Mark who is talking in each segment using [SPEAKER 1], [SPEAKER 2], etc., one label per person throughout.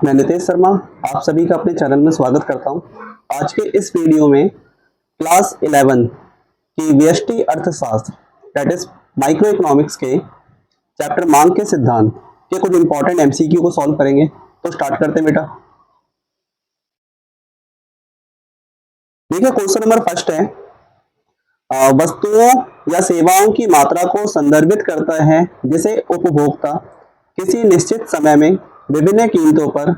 [SPEAKER 1] मैं नितेश शर्मा आप सभी का अपने चैनल में स्वागत करता हूं। आज के इस वीडियो में क्लास 11 की व्यष्टि अर्थशास्त्र दैट इज माइक्रो इकोनॉमिक्स के चैप्टर मांग के सिद्धांत के कुछ इंपॉर्टेंट एमसीक्यू को सॉल्व करेंगे। तो स्टार्ट करते हैं बेटा। देखिए क्वेश्चन नंबर फर्स्ट है, वस्तुओं या सेवाओं की मात्रा को संदर्भित करता है जिसे उपभोक्ता किसी निश्चित समय में विभिन्न कीमतों पर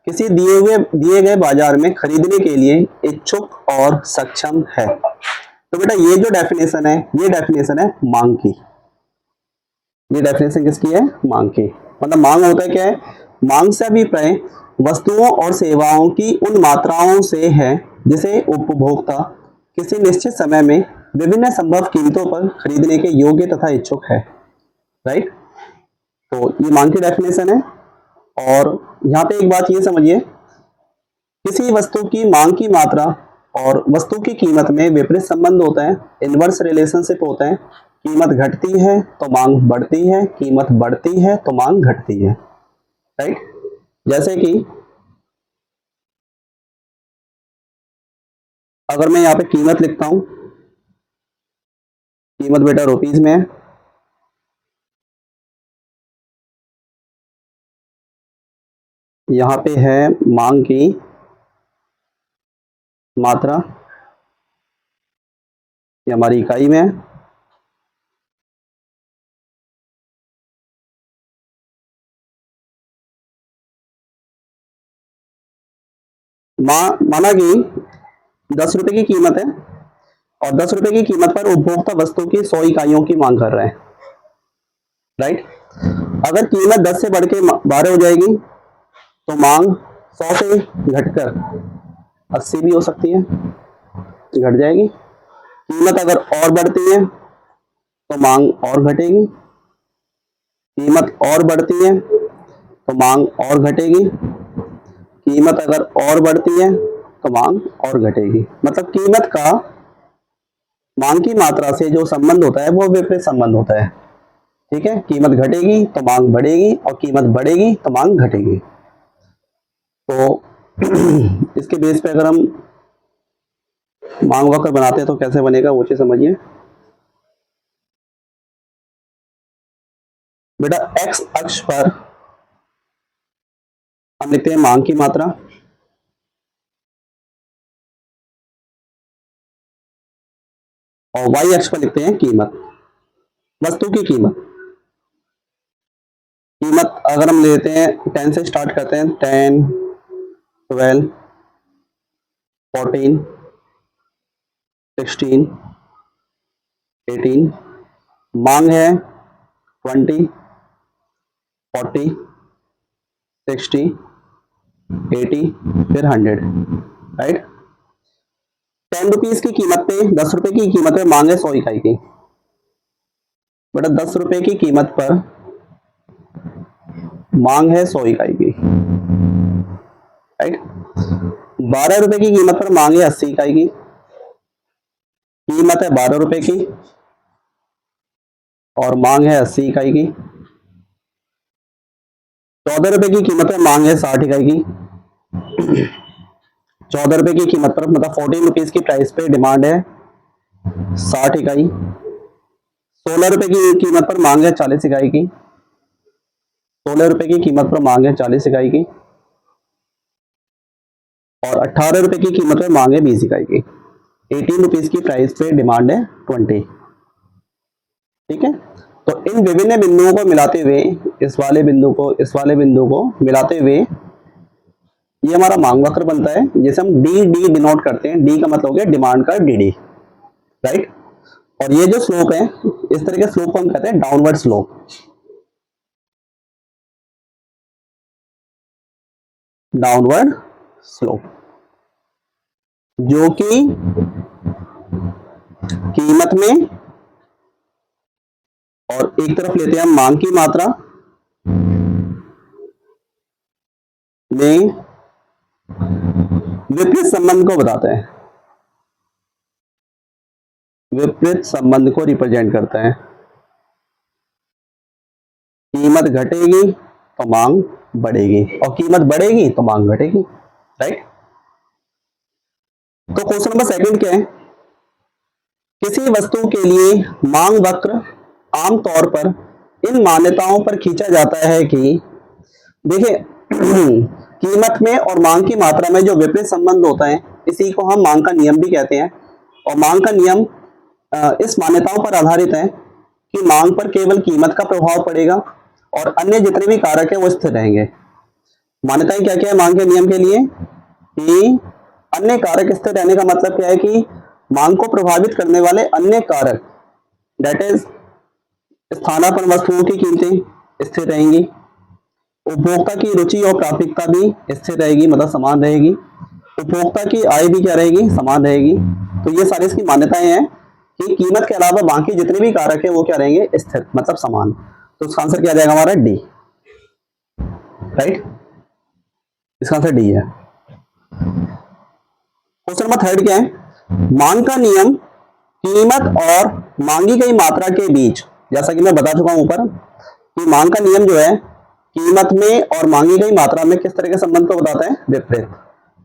[SPEAKER 1] किसी दिए गए बाजार में खरीदने के लिए इच्छुक और सक्षम है। तो बेटा ये जो डेफिनेशन है ये डेफिनेशन है मांग की। ये डेफिनेशन किसकी है? मांग की। मतलब मांग होता है क्या है? मांग से अभिप्राय वस्तुओं और सेवाओं की उन मात्राओं से है जिसे उपभोक्ता किसी निश्चित समय में विभिन्न संभव कीमतों पर खरीदने के योग्य तथा इच्छुक है। राइट, तो ये मांग की डेफिनेशन है। और यहाँ पे एक बात ये समझिए, किसी वस्तु की मांग की मात्रा और वस्तु की कीमत में विपरीत संबंध होता है, इनवर्स रिलेशनशिप होता है। कीमत घटती है तो मांग बढ़ती है, कीमत बढ़ती है तो मांग घटती है। राइट, जैसे कि अगर मैं यहाँ पे कीमत लिखता हूं, कीमत बेटा रुपीज में है, यहाँ पे है मांग की मात्रा, ये हमारी इकाई में है। माना कि 10 रुपए की कीमत है और 10 रुपए की कीमत पर उपभोक्ता वस्तु की 100 इकाइयों की मांग कर रहे हैं। राइट, अगर कीमत 10 से बढ़ के 12 हो जाएगी तो मांग 100 से घटकर 80 भी हो सकती है, घट जाएगी। कीमत अगर और बढ़ती है तो मांग और घटेगी, कीमत और बढ़ती है तो मांग और घटेगी, कीमत अगर और बढ़ती है तो मांग और घटेगी। मतलब कीमत का मांग की मात्रा से जो संबंध होता है वो विपरीत संबंध होता है। ठीक है, कीमत घटेगी तो मांग बढ़ेगी और कीमत बढ़ेगी तो मांग घटेगी। तो इसके बेस पे अगर हम मांग वक्र बनाते हैं तो कैसे बनेगा वो चीज समझिए बेटा। एक्स अक्ष पर हम लिखते हैं मांग की मात्रा, और वाई अक्ष पर लिखते हैं कीमत, वस्तु की कीमत। कीमत अगर हम लेते हैं 10 से स्टार्ट करते हैं, 10, 12, 14, 16, 18। मांग है 20, 40, 60, 80, फिर 100। राइट, 10 रुपीज की कीमत पे, 10 रुपए की कीमत पे मांग है 100 इकाई की। बेटा 10 रुपए की कीमत पर मांग है 100 इकाई की। राइट, 12 रुपए की कीमत पर मांग है 80 इकाई की। कीमत है 12 रुपए की और मांग है 80 इकाई की। 14 रुपए की कीमत है, मांग है 60 इकाई की। 14 रुपए की कीमत पर, मतलब 14 रुपीज की प्राइस पे डिमांड है 60 इकाई। 16 रुपए की कीमत पर मांग है 40 इकाई की। 16 रुपए की कीमत पर मांग है 40 इकाई की। और 18 रुपए की कीमत पर मांग है 20 इकाई की। 18 रुपीज की प्राइस पे डिमांड है 20। ठीक है, तो इन विभिन्न बिंदुओं को मिलाते हुए, इस वाले बिंदु को इस वाले बिंदु को मिलाते हुए ये हमारा मांग वक्र बनता है, जिसे हम डी डी डिनोट करते हैं। डी का मतलब हो गया डिमांड का डी डी। राइट, और ये जो स्लोप है, इस तरह के स्लोप को हम कहते हैं डाउनवर्ड स्लोप। डाउनवर्ड स्लोप जो कि कीमत में, और एक तरफ लेते हैं हम मांग की मात्रा में विपरीत संबंध को बताते हैं, विपरीत संबंध को रिप्रेजेंट करता है। कीमत घटेगी तो मांग बढ़ेगी, और कीमत बढ़ेगी तो मांग घटेगी, राइट। तो क्वेश्चन नंबर सेकंड क्या है, किसी वस्तु के लिए मांग वक्र आमतौर पर इन मान्यताओं पर खींचा जाता है कि देखिए कीमत में और मांग की मात्रा में जो विपरीत संबंध होता है इसी को हम मांग का नियम भी कहते हैं। और मांग का नियम इस मान्यताओं पर आधारित है कि मांग पर केवल कीमत का प्रभाव पड़ेगा और अन्य जितने भी कारक है वो स्थिर रहेंगे। मान्यताएं क्या क्या है मांग के नियम के लिए, कि अन्य कारक स्थिर रहने का मतलब क्या है कि मांग को प्रभावित करने वाले अन्य कारक, दैट इज स्थानापन्न वस्तुओं की कीमतें स्थिर रहेंगी, उपभोक्ता की रुचि और प्राथमिकता भी स्थिर रहेगी, मतलब समान रहेगी, उपभोक्ता की आय भी क्या रहेगी, समान रहेगी। तो ये सारी इसकी मान्यताएं हैं कि कीमत के अलावा बाकी जितने भी कारक है वो क्या रहेंगे, स्थिर, मतलब समान। तो इसका आंसर क्या आ जाएगा हमारा, डी, राइट। इसका आंसर डी है। क्वेश्चन नंबर थर्ड क्या है, मांग का नियम कीमत और मांगी गई मात्रा के बीच, जैसा कि मैं बता चुका हूं ऊपर कि मांग का नियम जो है कीमत में और मांगी गई मात्रा में किस तरह के संबंध को बताता है, विपरीत।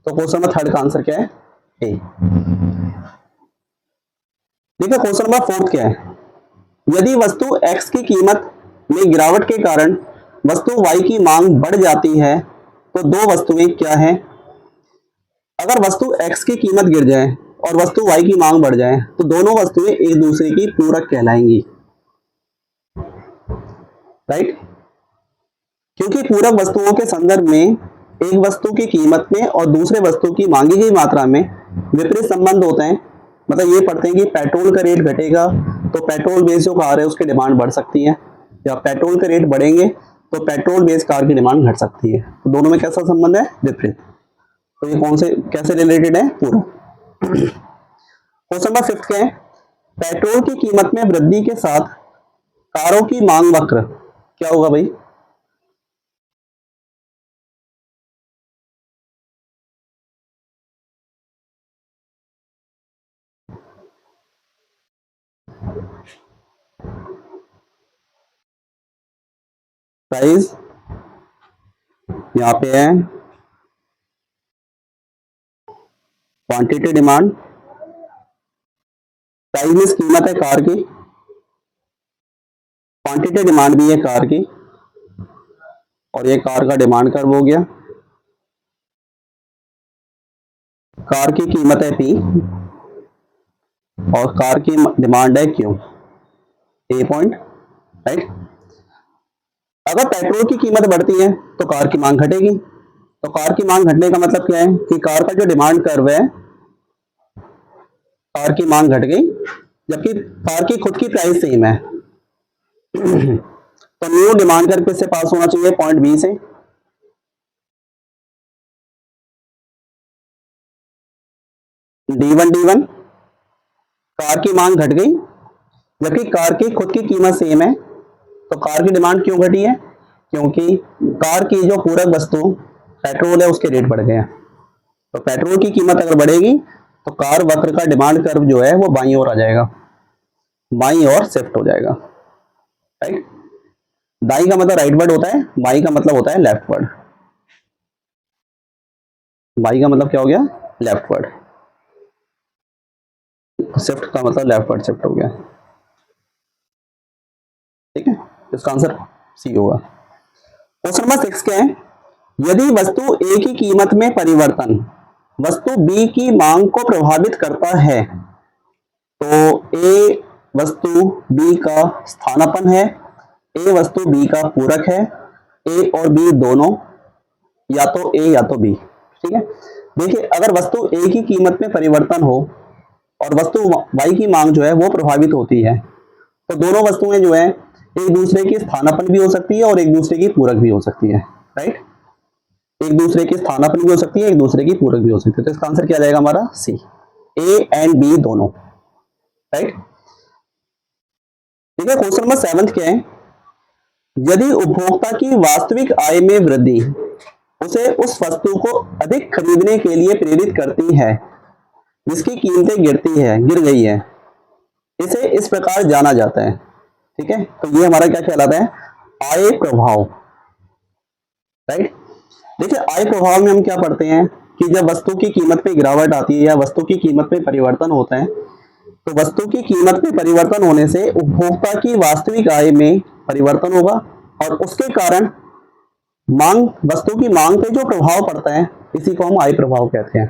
[SPEAKER 1] तो क्वेश्चन नंबर थर्ड का आंसर क्या है, ए। देखिए क्वेश्चन नंबर फोर्थ क्या है, यदि वस्तु एक्स की कीमत में गिरावट के कारण वस्तु वाई की मांग बढ़ जाती है तो दो वस्तुएं क्या हैं। अगर वस्तु एक्स की कीमत गिर जाए और वस्तु वाई की मांग बढ़ जाए तो दोनों वस्तुएं एक दूसरे की पूरक कहलाएंगी, राइट। क्योंकि पूरक वस्तुओं के संदर्भ में एक वस्तु की कीमत में और दूसरे वस्तु की मांगी गई मात्रा में विपरीत संबंध होते हैं। मतलब ये पढ़ते हैं कि पेट्रोल का रेट घटेगा तो पेट्रोल बेस जो कार है उसकी डिमांड बढ़ सकती है, या पेट्रोल के रेट बढ़ेंगे तो पेट्रोल बेस कार की डिमांड घट सकती है। तो दोनों में कैसा संबंध है, विपरीत। तो ये कौन से कैसे रिलेटेड है, पूरा। क्वेश्चन नंबर फिफ्थ क्या है, पेट्रोल की कीमत में वृद्धि के साथ कारों की मांग वक्र क्या होगा भाई, प्राइस यहाँ पे है, क्वांटिटी डिमांड, प्राइस मींस कीमत है कार की, क्वांटिटी डिमांड भी है कार की, और ये कार का डिमांड कर्व हो गया। कार की कीमत है पी और कार की डिमांड है क्यू, ए पॉइंट, राइट। अगर पेट्रोल की कीमत बढ़ती है तो कार की मांग घटेगी। तो कार की मांग घटने का मतलब क्या है कि कार का जो डिमांड कर्व है, कार की मांग घट गई जबकि कार की खुद की प्राइस सेम है। तो न्यू डिमांड कर्व से पास होना चाहिए, पॉइंट बी से। D1 कार की मांग घट गई जबकि कार की खुद की कीमत सेम है। तो कार की डिमांड क्यों घटी है, क्योंकि कार की जो पूरक वस्तु पेट्रोल है उसके रेट बढ़ गए हैं। तो पेट्रोल की कीमत अगर बढ़ेगी तो कार वक्र का डिमांड कर्व जो है वो बाईं ओर आ जाएगा, बाईं ओर शिफ्ट हो जाएगा, राइट। दाई का मतलब राइट वर्ड होता है, बाई का मतलब होता है लेफ्ट वर्ड। बाई का मतलब क्या हो गया, लेफ्ट वर्ड। शिफ्ट का मतलब लेफ्ट वर्ड शिफ्ट हो गया, ठीक है। इसका आंसर सी होगा। क्वेश्चन नंबर 6 क्या है, यदि वस्तु ए की कीमत में परिवर्तन वस्तु बी की मांग को प्रभावित करता है तो ए वस्तु बी का स्थानापन्न है, ए वस्तु बी का पूरक है, ए और बी दोनों या तो ए या तो बी, ठीक है। देखिए अगर वस्तु ए की कीमत में परिवर्तन हो और वस्तु वाई की मांग जो है वो प्रभावित होती है तो दोनों वस्तुएं जो है एक दूसरे की स्थानापन्न भी हो सकती है और एक दूसरे की पूरक भी हो सकती है, राइट। एक दूसरे की स्थानापन्न भी हो सकती है, एक दूसरे की पूरक भी हो सकती है। तो इसका आंसर क्या जाएगा हमारा, सी, ए एंड बी दोनों, राइट। ठीक है। क्वेश्चन नंबर 7 क्या है, यदि उपभोक्ता की वास्तविक आय में वृद्धि उसे उस वस्तु को अधिक खरीदने के लिए प्रेरित करती है जिसकी कीमतें गिर गई है, इसे इस प्रकार जाना जाता है, ठीक है। तो ये हमारा क्या कहलाता है, आय प्रभाव, राइट। देखिए आय प्रभाव में हम क्या पढ़ते हैं कि जब वस्तु की कीमत में गिरावट आती है या वस्तु की कीमत में परिवर्तन होता है, तो वस्तु की कीमत में परिवर्तन होने से उपभोक्ता की वास्तविक आय में परिवर्तन होगा और उसके कारण मांग, वस्तु की मांग पे जो प्रभाव पड़ता है इसी को हम आय प्रभाव कहते हैं।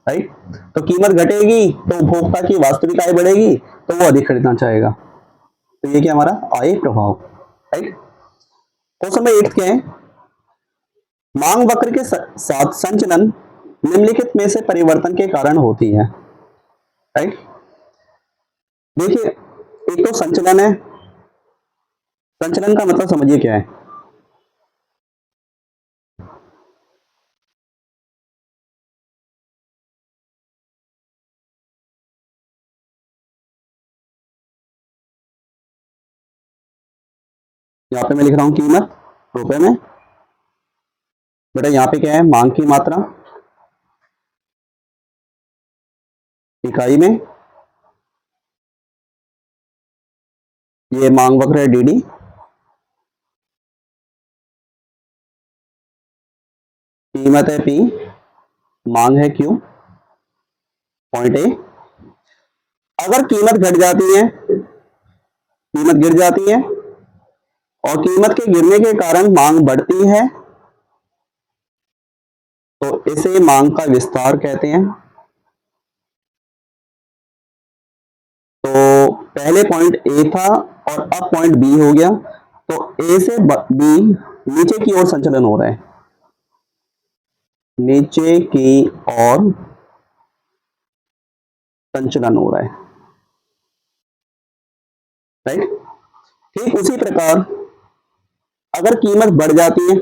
[SPEAKER 1] राइट। तो कीमत घटेगी तो उपभोक्ता की वास्तविक आय बढ़ेगी तो वो अधिक खरीदना चाहेगा। तो ये क्या हमारा आय प्रभाव। राइट। क्वेश्चन नंबर 8 क्या है, मांग वक्र के साथ संचलन निम्नलिखित में से परिवर्तन के कारण होती है। राइट। देखिए एक तो संचलन है, संचलन का मतलब समझिए क्या है। यहाँ पे मैं लिख रहा हूं कीमत रुपए में, बेटा यहाँ पे क्या है मांग की मात्रा इकाई में, ये मांग वक्र है डीडी, कीमत है पी, मांग है क्यू, पॉइंट ए। अगर कीमत घट जाती है, कीमत गिर जाती है और कीमत के गिरने के कारण मांग बढ़ती है तो इसे मांग का विस्तार कहते हैं। तो पहले पॉइंट ए था और अब पॉइंट बी हो गया, तो ए से बी नीचे की ओर संचलन हो रहा है, नीचे की ओर संचलन हो रहा है। राइट। ठीक उसी प्रकार अगर कीमत बढ़ जाती है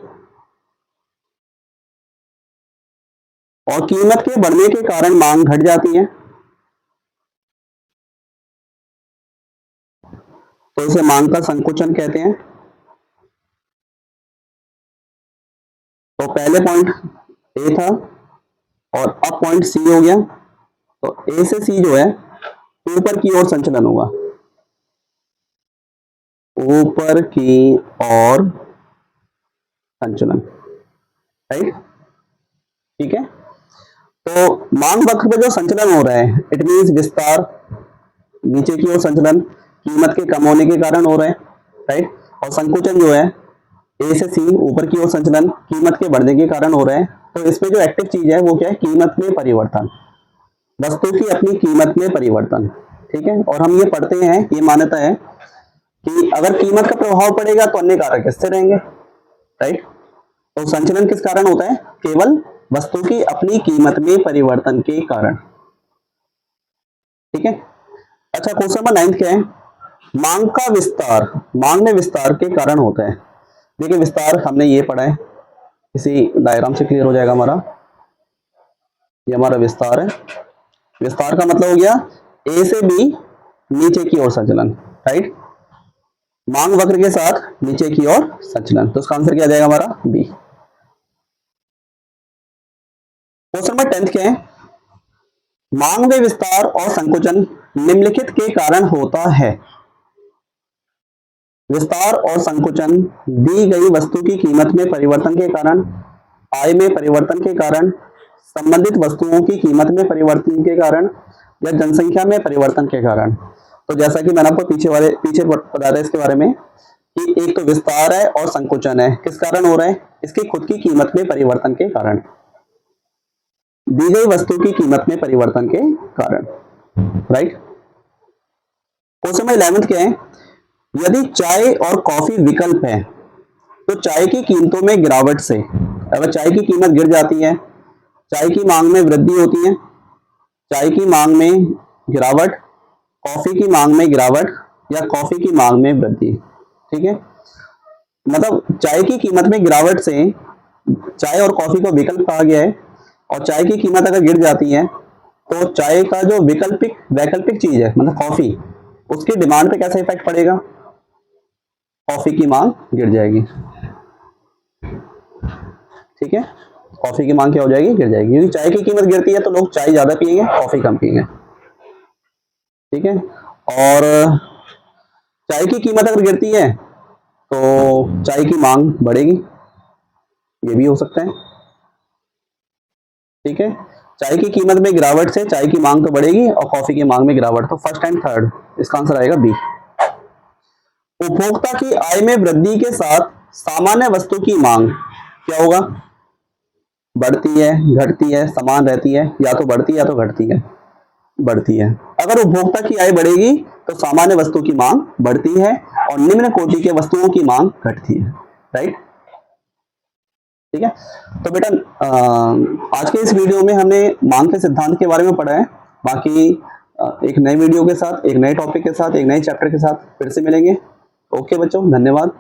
[SPEAKER 1] और कीमत के बढ़ने के कारण मांग घट जाती है तो इसे मांग का संकुचन कहते हैं। तो पहले पॉइंट ए था और अब पॉइंट सी हो गया, तो ए से सी जो है ऊपर की ओर संचलन होगा, ऊपर की ओर संचलन। राइट। ठीक है। तो मांग वक्र पे जो संचलन हो रहा है इट मीन्स विस्तार, नीचे की ओर संचलन कीमत के कम होने के कारण हो रहा है। राइट। और संकुचन जो है ए से सी ऊपर की ओर संचलन कीमत के बढ़ने के कारण हो रहा है। तो इसमें जो एक्टिव चीज है वो क्या है, कीमत में परिवर्तन, वस्तु की अपनी कीमत में परिवर्तन। ठीक है। और हम ये पढ़ते हैं, ये मान्यता है कि अगर कीमत का प्रभाव पड़ेगा तो अन्य कारक स्थिर रहेंगे। राइट। तो संचलन किस कारण होता है, केवल वस्तु की अपनी कीमत में परिवर्तन के कारण। ठीक है। अच्छा क्वेश्चन नंबर 9 क्या है, मांग का विस्तार, मांग में विस्तार के कारण होता है। देखिए विस्तार हमने ये पढ़ा है, इसी डायग्राम से क्लियर हो जाएगा हमारा, ये हमारा विस्तार है। विस्तार का मतलब हो गया ए से बी नीचे की ओर संचलन। राइट। मांग वक्र के साथ नीचे की ओर संचलन, तो इसका आंसर क्या आ जाएगा हमारा बी। क्वेश्चन नंबर 10 क्या है, मांग में विस्तार और संकुचन निम्नलिखित के कारण होता है। विस्तार और संकुचन दी गई वस्तु की कीमत में परिवर्तन के कारण, आय में परिवर्तन के कारण, संबंधित वस्तुओं की कीमत में परिवर्तन के कारण या जनसंख्या में परिवर्तन के कारण। तो जैसा कि मैंने आपको पीछे बताया था इसके बारे में कि एक तो विस्तार है और संकुचन है, किस कारण हो रहा है, इसकी खुद की कीमत में परिवर्तन के कारण, दी गई वस्तु की कीमत में परिवर्तन के कारण। राइट। क्वेश्चन नंबर 11 क्या है, यदि चाय और कॉफी विकल्प है तो चाय की कीमतों में गिरावट से, अगर चाय की कीमत गिर जाती है, चाय की मांग में वृद्धि होती है, चाय की मांग में गिरावट, कॉफी की मांग में गिरावट या कॉफी की मांग में वृद्धि। ठीक है। मतलब चाय की कीमत में गिरावट से, चाय और कॉफी को विकल्प कहा गया है और चाय की कीमत अगर गिर जाती है तो चाय का जो वैकल्पिक चीज है मतलब कॉफी, उसकी डिमांड पे कैसा इफेक्ट पड़ेगा, कॉफी की मांग गिर जाएगी। ठीक है। कॉफी की मांग क्या हो जाएगी, गिर जाएगी, क्योंकि चाय की कीमत गिरती है तो लोग चाय ज्यादा पिएंगे, कॉफी कम पिएंगे। ठीक है। और चाय की कीमत अगर गिरती है तो चाय की मांग बढ़ेगी, ये भी हो सकता है। ठीक है, चाय की कीमत में गिरावट से चाय की मांग तो बढ़ेगी और कॉफी की मांग में गिरावट, तो फर्स्ट एंड थर्ड, इसका आंसर आएगा बी। उपभोक्ता की आय में वृद्धि के साथ सामान्य वस्तु की मांग क्या होगा? बढ़ती है, घटती है, समान रहती है, या तो बढ़ती है या तो घटती है? बढ़ती है। अगर उपभोक्ता की आय बढ़ेगी तो सामान्य वस्तु की मांग बढ़ती है और निम्न कोटि के वस्तुओं की मांग घटती है। राइट, ठीक है। तो बेटा आज के इस वीडियो में हमने मांग के सिद्धांत के बारे में पढ़ा है। बाकी एक नए वीडियो के साथ, एक नए टॉपिक के साथ, एक नए चैप्टर के साथ फिर से मिलेंगे। ओके बच्चों, धन्यवाद।